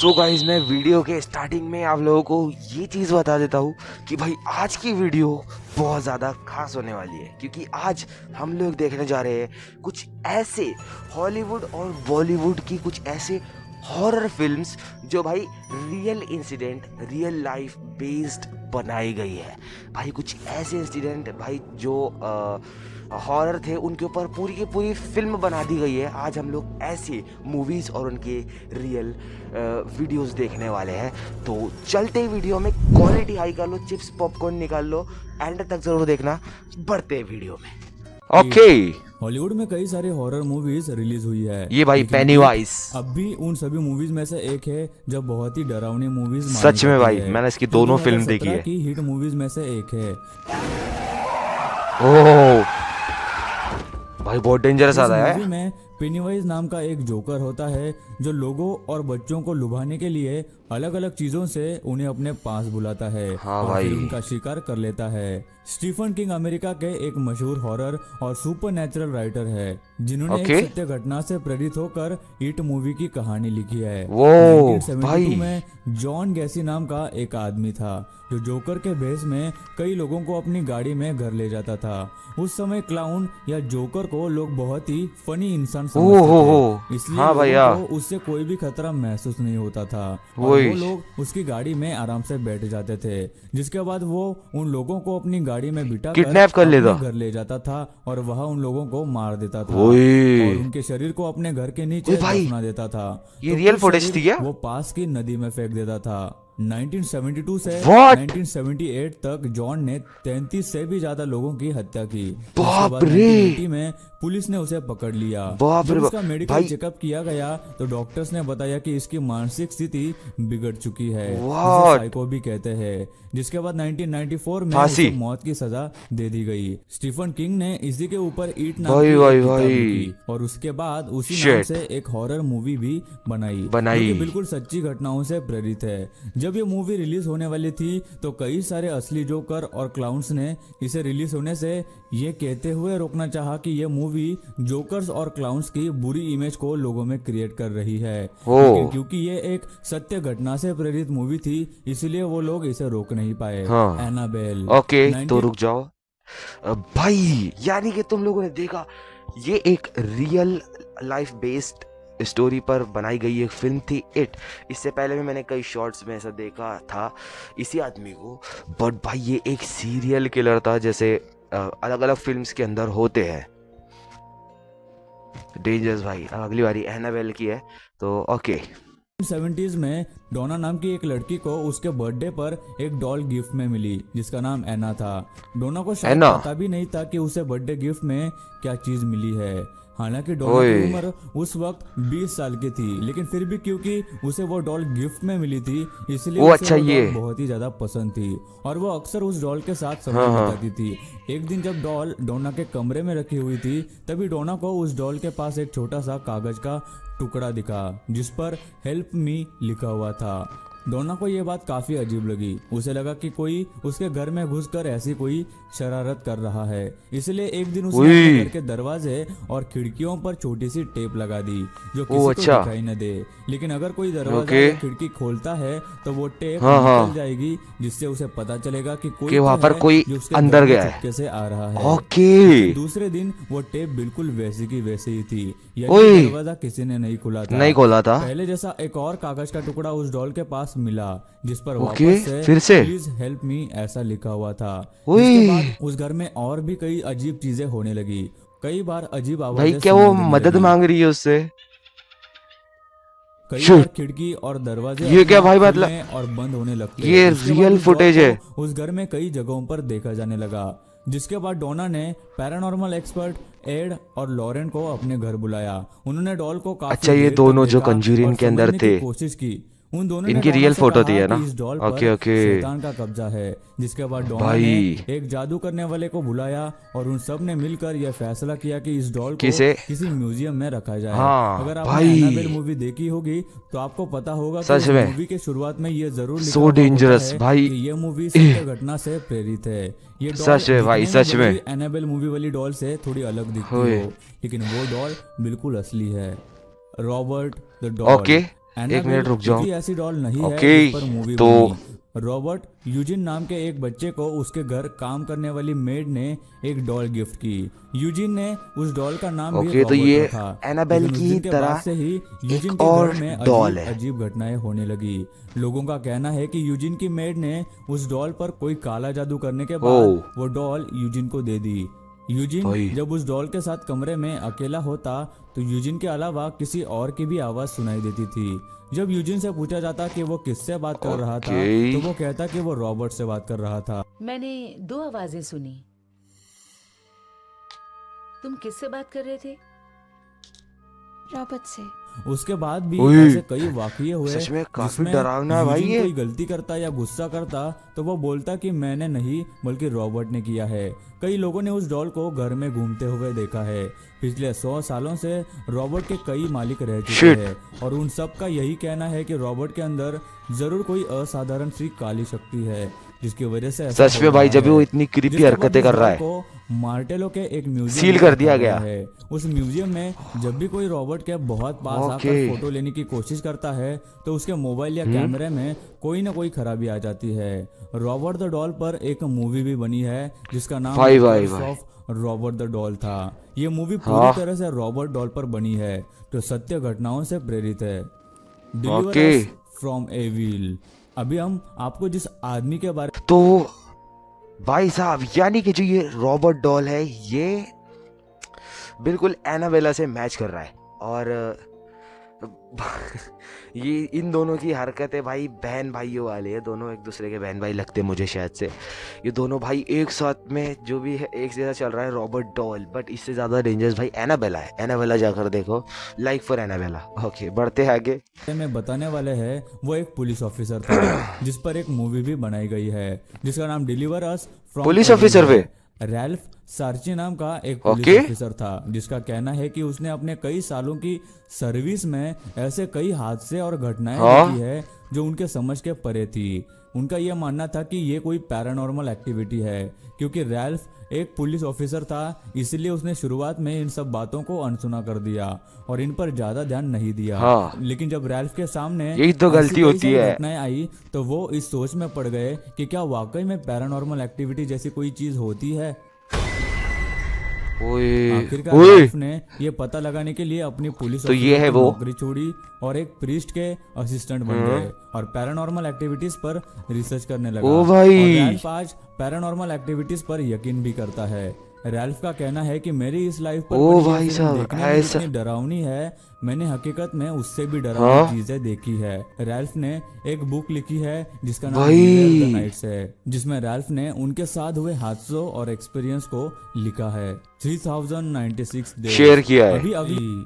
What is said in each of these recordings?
So guys मैं video के starting में आप लोगों को ये चीज़ बता देता हूँ कि भाई आज की वीडियो बहुत ज़्यादा खास होने वाली है, क्योंकि आज हम लोग देखने जा रहे हैं कुछ ऐसे हॉलीवुड और बॉलीवुड की कुछ ऐसे हॉरर फिल्म्स जो भाई real incident, real life based बनाई गई है। भाई कुछ ऐसे इंसिडेंट भाई जो हॉरर थे उनके ऊपर पूरी की पूरी फिल्म बना दी गई है। आज हम लोग ऐसी मूवीज़ और उनके रियल वीडियोस देखने वाले हैं। तो चलते ही वीडियो में क्वालिटी हाई कर लो, चिप्स पॉपकॉर्न निकाल लो, एंड तक जरूर देखना। बढ़ते वीडियो में। ओके हॉलीवुड में कई सारे हॉरर मूवीज रिलीज हुई है। ये भाई पेनीवाइज अब भी उन सभी मूवीज में से एक है जो बहुत ही डरावनी मूवीज सच में भाई मैंने इसकी दोनों फिल्म देखी है। की हिट मूवीज में से एक है। ओह भाई बहुत डेंजरस आता है। मूवी में पेनीवाइज नाम का एक जोकर होता है जो लोगों और बच्चों को लुभाने के लिए अलग अलग चीजों से उन्हें अपने पास बुलाता है और भाई। फिर उनका शिकार कर लेता है। स्टीफन किंग अमेरिका के एक मशहूर हॉरर और सुपरनैचुरल राइटर है जिन्होंने एक सत्य घटना से प्रेरित होकर इट मूवी की कहानी लिखी है। 1972 में जॉन गैसी नाम का एक आदमी था जो जोकर के भेष में कई लोगों को अपनी गाड़ी में घर ले जाता था। उस समय क्लाउन या जोकर को लोग बहुत ही फनी इंसान समझते थे, इसलिए लोगों को उससे कोई भी खतरा महसूस नहीं होता था और वो लोग उसकी गाड़ी में आराम से बैठ जाते थे, जिसके बाद वो उन लोगों को अपनी गाड़ी में बिठा किडनैप कर लेता, घर ले जाता था और वहाँ उन लोगों को मार देता था और उनके शरीर को अपने घर के नीचे दफना देता था। ये रियल फुटेज थी क्या? वो पास की नदी में फेंक देता था। 1972 से 1978 तक जॉन ने 33 से भी ज्यादा लोगों की हत्या की। बाप रे। 1980 में पुलिस ने उसे पकड़ लिया। जब उसका मेडिकल चेकअप किया गया तो डॉक्टर्स ने बताया कि इसकी मानसिक स्थिति बिगड़ चुकी है, जिसे साइको भी कहते हैं। जिसके बाद 1994 में उसे मौत की सजा दे दी गई। स्टीफन किंग ने इसी के ऊपर ईट नाम की किताब लिखी और उसके बाद उसी नाम से एक हॉरर मूवी भी बनाई जो बिल्कुल सच्ची घटनाओं से प्रेरित है। जब ये मूवी रिलीज होने वाली थी तो कई सारे असली जोकर और क्लाउन्स ने इसे रिलीज होने से ये कहते हुए रोकना चाहा कि ये मूवी जोकर्स और क्लाउन्स की बुरी इमेज को लोगों में क्रिएट कर रही है, लेकिन क्योंकि ये एक सत्य घटना से प्रेरित मूवी थी इसलिए वो लोग इसे रोक नहीं पाए। एनाबेल। ओके तो रुक जाओ भाई, यानी कि तुम लोगों ने देखा ये एक रियल लाइफ बेस्ड स्टोरी पर बनाई गई एक फिल्म थी इट। इससे पहले भी मैंने कई शॉर्ट्स में ऐसा देखा था इसी आदमी को, बट भाई ये एक सीरियल किलर था जैसे अलग अलग फिल्म्स के अंदर होते हैं। डेंजरस भाई। अगली बारी एनाबेल की है तो ओके। 70s में डोना नाम की एक लड़की को उसके बर्थडे पर एक डॉल गिफ्ट में मिली जिसका नाम एना था। डोना को शायद पता भी नहीं था कि उसे बर्थडे गिफ्ट में क्या चीज मिली है। हालांकि डोना की उम्र उस वक्त 20 साल की थी, लेकिन फिर भी क्योंकि उसे वो डॉल गिफ्ट में मिली थी इसलिए उसे वो डॉल बहुत ही ज्यादा पसंद थी और वो अक्सर उस डॉल के साथ समय बिताती थी। एक दिन जब डॉल डोना के कमरे में रखी हुई थी तभी डोना को उस डॉल के पास एक छोटा सा कागज का टुकड़ा दिखा जिस पर हेल्प मी लिखा हुआ था। डोना को ये बात काफी अजीब लगी। उसे लगा कि कोई उसके घर में घुसकर ऐसी कोई शरारत कर रहा है, इसलिए एक दिन उसने अपने घर के दरवाजे और खिड़कियों पर छोटी सी टेप लगा दी जो किसी को दिखाई न दे, लेकिन अगर कोई दरवाजा या खिड़की खोलता है तो वो टेप निकल जाएगी जिससे उसे पता चलेगा कि कोई वहाँ पर कोई अंदर गया है, कैसे आ रहा है। दूसरे दिन वो टेप बिल्कुल वैसी की वैसी ही थी, यानी दरवाजा किसी ने नहीं खोला था। पहले जैसा एक और कागज का टुकड़ा उस डॉल के पास मिला जिस पर वापस से फिर से प्लीज हेल्प मी ऐसा लिखा हुआ था। इसके बाद उस घर में और भी कई अजीब चीजें होने लगी। कई बार अजीब आवाजें भाई, क्या वो मदद मांग रही है उससे? कई बार खिड़की और दरवाजे ये क्या भाई मतलब और बंद होने लगते। ये रियल फुटेज है। उस घर में कई जगहों पर देखा जाने लगा, जिसके बाद डोना ने पैरानॉर्मल एक्सपर्ट एड और लॉरेन को अपने घर बुलाया। उन्होंने डॉल को काफी ये दोनों जो कंज्यूरिंग के अंदर थे कोशिश की। उन दोनों इनकी रियल फोटो थी है ना। इस डॉल पर शैतान का कब्जा है। जिसके बाद डोना ने एक जादू करने वाले को बुलाया और उन सब ने मिलकर यह फैसला किया कि इस डॉल को किसी म्यूजियम में रखा जाए। अगर आपने एनाबेल मूवी देखी होगी तो आपको पता होगा कि मूवी के शुरुआत में ये जरूर लिखा हुआ है कि ये मूवी सत्य घटना से प्रेरित है। ये डॉल एनाबेल मूवी वाली डॉल से थोड़ी अलग दिखती हो, लेकिन वो डॉल बिल्कुल असली है। Robert the doll. Annabelle minute रुक जाओ। कोई ऐसी डॉल नहीं है ओके, जिस पर मूवी तो बनी। रॉबर्ट यूजिन नाम के एक बच्चे को उसके घर काम करने वाली मेड ने एक डॉल गिफ्ट की। यूजिन ने उस डॉल का नाम भी ओके, तो रॉबर्ट ये रखा। एनाबेल लेकिन उस की दिन के तरह बाद से ही यूजिन एक के और घर में डॉल अजीब है। अजीब घटनाएं होने लगी। लोगों का कहना है कि यूजिन की मेड ने उस डॉल पर कोई काला जादू करने के बाद ओ वो डॉल यूजिन को दे दी। यूजिन भाई, जब उस डॉल के साथ कमरे में अकेला होता तो यूजिन के अलावा किसी और की भी आवाज सुनाई देती थी। जब यूजिन से पूछा जाता कि वो किससे बात कर रहा था ओके। तो वो कहता कि वो रॉबर्ट से बात कर रहा था। मैंने 2 आवाजें सुनी। तुम किससे बात कर रहे थे? रॉबर्ट से। उसके बाद भी ओए, ऐसे कई वाकये हुए सच में काफी जिसमें डरावना है भाई यूजिन ये। कोई गलती करता या गुस्सा करता तो वो बोलता कि मैंने नहीं बल्कि रॉबर्ट ने किया है। कई लोगों ने उस डॉल को घर में घूमते हुए देखा है। पिछले 100 सालों से रॉबर्ट के कई मालिक रह चुके Shit. हैं और उन सब का यही कहना है कि रॉबर्ट के अंदर जरूर कोई असाधारण सी काली शक्ति है जिसकी वजह से ऐसा सच हो में भाई, रहा जब भी वो है। इतनी क्रीपी जिसके बाद हरकतें उस कर रहा डॉल है, को मार्टेलो के एक म्यूजियम सील में कर दिया रखा गया। है। उस म्यूजियम में जब भी कोई रॉबर्ट के बहुत पास ओके। आकर फोटो लेने की कोशिश करता है तो उसके मोबाइल या कैमरे में कोई ना कोई खराबी आ जाती है। रॉबर्ट द डॉल पर एक मूवी भी बनी है जिसका नाम भाई, The भाई, Curse भाई। of रॉबर्ट द डॉल था। ये मूवी पूरी हाँ। तरह से रॉबर्ट डॉल पर बनी है जो सत्य घटनाओं से प्रेरित है। Deliver okay. Us from evil. अभी हम आपको जिस आदमी के बारे तो भाई साहब, यानी कि जो ये रॉबर्ट डॉल है ये बिल्कुल एनाबेला से मैच कर रहा है। और ये इन दोनों की हरकतें भाई बहन भाइयों वाले है। दोनों एक दूसरे के बहन भाई लगते हैं मुझे शायद से। ये दोनों भाई एक साथ में जो भी है एक जैसा चल रहा है रॉबर्ट डॉल, बट इससे ज़्यादा डेंजरस भाई एनाबेला है। एनाबेला जाकर देखो, लाइक फॉर एनाबेला। ओके, बढ़ते हैं आगे। में बताने वाले हैं वो एक पुलिस ऑफिसर था जिस पर एक मूवी भी बनाई गई है जिसका नाम deliver us from police officer पे? रैल्फ सार्ची नाम का एक पुलिस ओके। ऑफिसर था जिसका कहना है कि उसने अपने कई सालों की सर्विस में ऐसे कई हादसे और घटनाएं हाँ। देखी है जो उनके समझ के परे थी। उनका यह मानना था कि ये कोई पैरानॉर्मल एक्टिविटी है। क्योंकि रैल्फ एक पुलिस ऑफिसर था इसलिए उसने शुरुआत में इन सब बातों को अनसुना कर दिया और इन पर ज्यादा ध्यान नहीं दिया। हाँ। लेकिन जब रैल्फ के सामने यही तो ऐसी गलती कई होती सारी है। घटनाएं आई तो वो इस सोच में पड़ गए कि क्या वाकई में पैरानॉर्मल एक्टिविटी जैसी कोई चीज होती है। ओए आखिरकार ओए, रैल्फ ने ये पता लगाने के लिए अपनी पुलिस तो ये ऑफिसर है की वो। नौकरी छोड़ी और एक प्रीस्ट के असिस्टेंट बन गए और पैरानॉर्मल एक्टिविटीज पर रिसर्च करने लगा। ओ भाई। और रैल्फ आज पैरानॉर्मल एक्टिविटीज पर यकीन भी करता है। रैल्फ का कहना है कि मेरी इस लाइफ पर ओ बनी ये भाई फिल्म साहब, देखने में ऐसा- जितनी डरावनी है मैंने हकीकत में उससे भी डरावनी हाँ? चीजें देखी है। रैल्फ ने एक बुक लिखी है जिसका नाम भाई। Beware the Nights है जिसमें रैल्फ ने उनके साथ हुए हादसों और एक्सपीरियंस को लिखा है। 3096 days। शेयर किया है। अभी अगली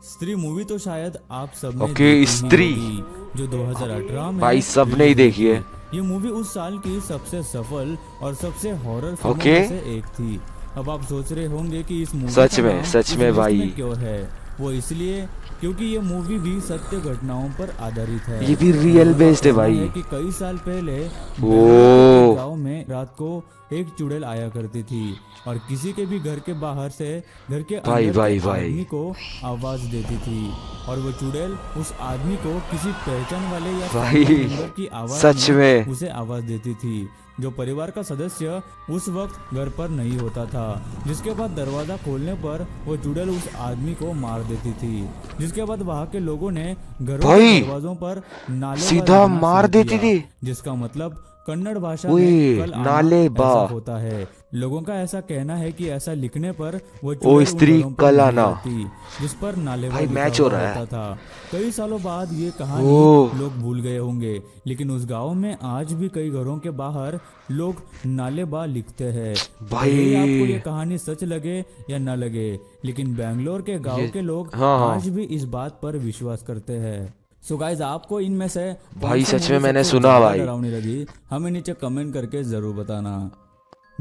स्त्री मूवी तो शायद आप सबने ओके, देखी ही स्त्री। होगी, जो 2018 में भाई सबने ही रिलीज देखी हुई है। थी। ये मूवी उस साल की सबसे सफल और सबसे हॉरर फिल्मों ओके। में से एक थी। अब आप सोच रहे होंगे कि इस मूवी सच का में, नाम सच इस में लिस्ट भाई। क्यों है। वो इसलिए क्योंकि ये मूवी भी सत्य घटनाओं पर आधारित है। ये भी रियल बेस्ड है भाई। कि कई साल पहले ओ। गांव में रात को एक चुड़ैल आया करती थी और किसी के भी घर के बाहर से घर के भाई, अंदर भाई, के भाई। आदमी को आवाज देती थी और वो चुड़ैल उस आदमी को किसी पहचान वाले या भाई, family member की आवाज सच में। उसे आवाज देती थी जो परिवार का सदस्य उस वक्त घर पर नहीं होता था। जिसके बाद दरवाजा खोलने पर वो चुड़ैल उस आदमी को मार देती थी। जिसके बाद वहाँ के लोगों ने घरों भाई, के दरवाजों पर नाले सीधा मार देती थी। जिसका मतलब कन्नड़ भाषा ओए, में कल आना नाले बा। ऐसा होता है। लोगों का ऐसा कहना है कि ऐसा लिखने पर वो ओ चुड़ैल उन स्त्री घरों पर कल नहीं आना। आती, जिस पर नालेबा भाई, लिखा मैच हो हुआ रहा है। होता था। कई सालों बाद ये ओह। कहानी लोग भूल गए होंगे लेकिन उस गांव में आज भी कई घरों के बाहर लोग नालेबा लिखते हैं। भाई। भले ही आपको ये कहानी सच लगे या न लगे लेकिन बैंगलोर के गांव के लोग हाँ, हाँ। आज भी इस बात पर विश्वास करते हैं। सो गाइस, आपको इनमें से भाई, कौन सी सच में मूवी मैंने सबसे सुना ज्यादा भाई। डरावनी लगी हमें नीचे कमेंट करके जरूर बताना।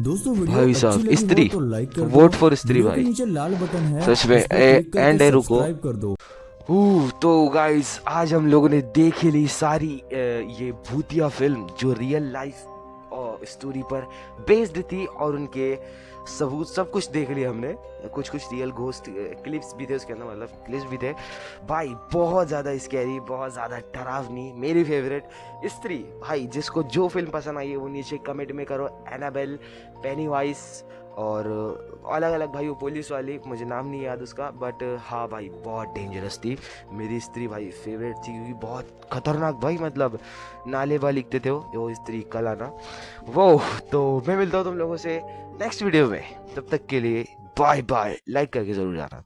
दोस्तों वीडियो भाई अच्छी साहब, लगी हो स्त्री। तो लाइक कर वोट दो। फॉर स्त्री वीडियो के भाई। नीचे लाल बटन है सच में। उस पर क्लिक करके एंड है, रुको। सब्सक्राइब कर दो। तो गाइस, आज हम लोगों ने देख ही ली सारी ये भूतिया फिल्म जो रियल लाइफ स्टोरी पर बेस्ड थी और उनके सबूत सब कुछ देख लिया हमने। कुछ कुछ रियल घोस्ट क्लिप्स भी थे उसके अंदर, मतलब क्लिप्स भी थे भाई। बहुत ज़्यादा स्कैरी, बहुत ज़्यादा डरावनी, मेरी फेवरेट स्त्री। भाई जिसको जो फिल्म पसंद आई है वो नीचे कमेंट में करो। एनाबेल, पेनीवाइज और अलग अलग भाई, वो पुलिस वाली, मुझे नाम नहीं याद उसका, बट हाँ भाई बहुत डेंजरस थी। मेरी स्त्री भाई फेवरेट थी क्योंकि बहुत खतरनाक भाई, मतलब नालेबा लिखते थे वो स्त्री कला ना वो। तो मैं मिलता हूँ तुम लोगों से नेक्स्ट वीडियो में, तब तक के लिए बाय बाय। लाइक करके ज़रूर जाना।